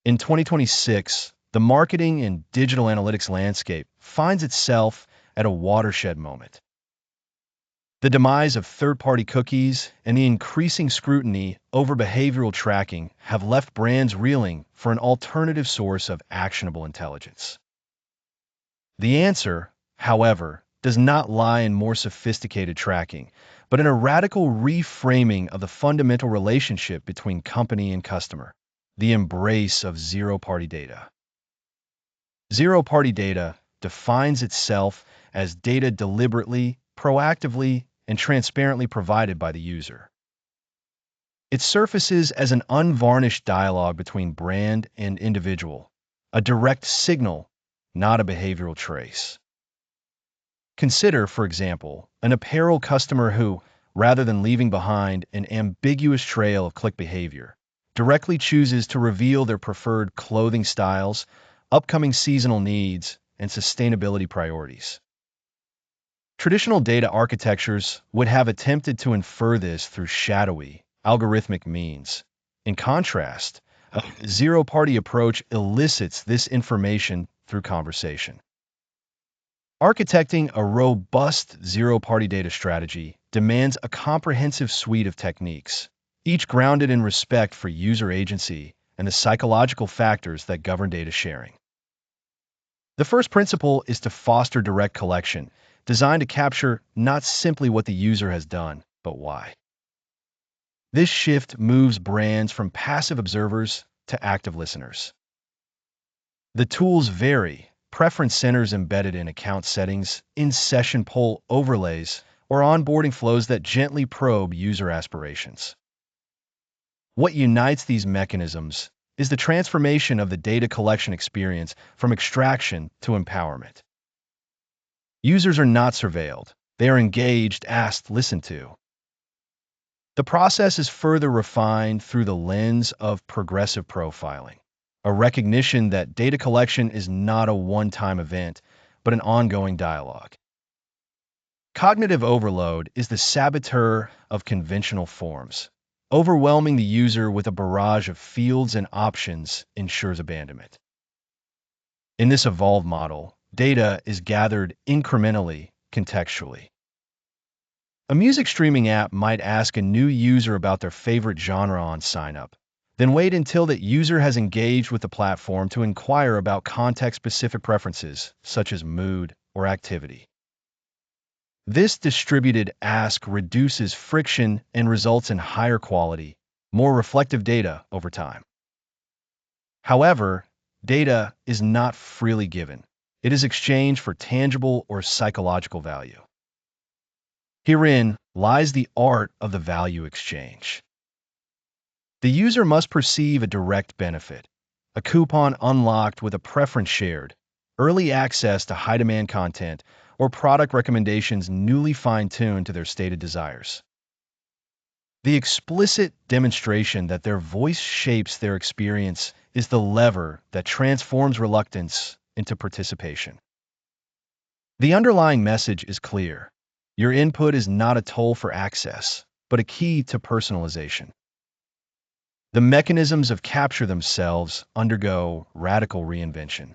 In 2026, the marketing and digital analytics landscape finds itself at a watershed moment. The demise of third-party cookies and the increasing scrutiny over behavioral tracking have left brands reeling for an alternative source of actionable intelligence. The answer, however, does not lie in more sophisticated tracking, but in a radical reframing of the fundamental relationship between company and customer, the embrace of zero-party data. Zero-party data defines itself as data deliberately, proactively, and transparently provided by the user. It surfaces as an unvarnished dialogue between brand and individual, a direct signal, not a behavioral trace. Consider, for example, an apparel customer who, rather than leaving behind an ambiguous trail of click behavior, directly chooses to reveal their preferred clothing styles, upcoming seasonal needs, and sustainability priorities. Traditional data architectures would have attempted to infer this through shadowy, algorithmic means. In contrast, a zero-party approach elicits this information through conversation. Architecting a robust zero-party data strategy demands a comprehensive suite of techniques, each grounded in respect for user agency and the psychological factors that govern data sharing. The first principle is to foster direct collection, designed to capture not simply what the user has done, but why. This shift moves brands from passive observers to active listeners. The tools vary: preference centers embedded in account settings, in-session poll overlays, or onboarding flows that gently probe user aspirations. What unites these mechanisms is the transformation of the data collection experience from extraction to empowerment. Users are not surveilled. They are engaged, asked, listened to. The process is further refined through the lens of progressive profiling, a recognition that data collection is not a one-time event, but an ongoing dialogue. Cognitive overload is the saboteur of conventional forms. Overwhelming the user with a barrage of fields and options ensures abandonment. In this evolved model, data is gathered incrementally, contextually. A music streaming app might ask a new user about their favorite genre on sign-up, then wait until that user has engaged with the platform to inquire about context-specific preferences, such as mood or activity. This distributed ask reduces friction and results in higher quality, more reflective data over time. However, data is not freely given. It is exchanged for tangible or psychological value. Herein lies the art of the value exchange. The user must perceive a direct benefit, a coupon unlocked with a preference shared, early access to high-demand content, or product recommendations newly fine-tuned to their stated desires. The explicit demonstration that their voice shapes their experience is the lever that transforms reluctance into participation. The underlying message is clear. Your input is not a toll for access, but a key to personalization. The mechanisms of capture themselves undergo radical reinvention.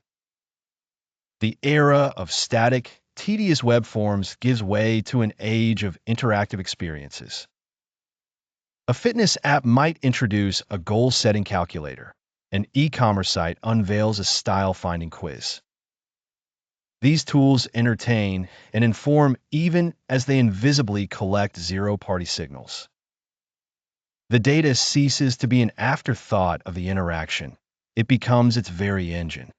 The era of static, tedious web forms gives way to an age of interactive experiences. A fitness app might introduce a goal-setting calculator. An e-commerce site unveils a style-finding quiz. These tools entertain and inform even as they invisibly collect zero-party signals. The data ceases to be an afterthought of the interaction. It becomes its very engine.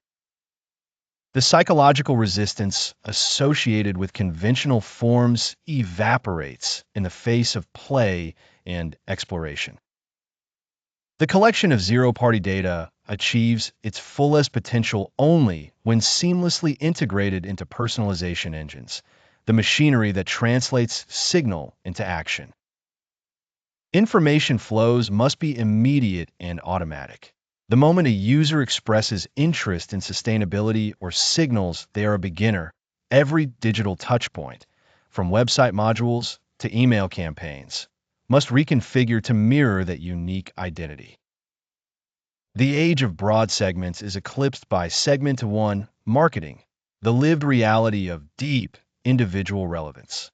The psychological resistance associated with conventional forms evaporates in the face of play and exploration. The collection of zero-party data achieves its fullest potential only when seamlessly integrated into personalization engines, the machinery that translates signal into action. Information flows must be immediate and automatic. The moment a user expresses interest in sustainability or signals they are a beginner, every digital touchpoint, from website modules to email campaigns, must reconfigure to mirror that unique identity. The age of broad segments is eclipsed by segment-to-one marketing, the lived reality of deep individual relevance.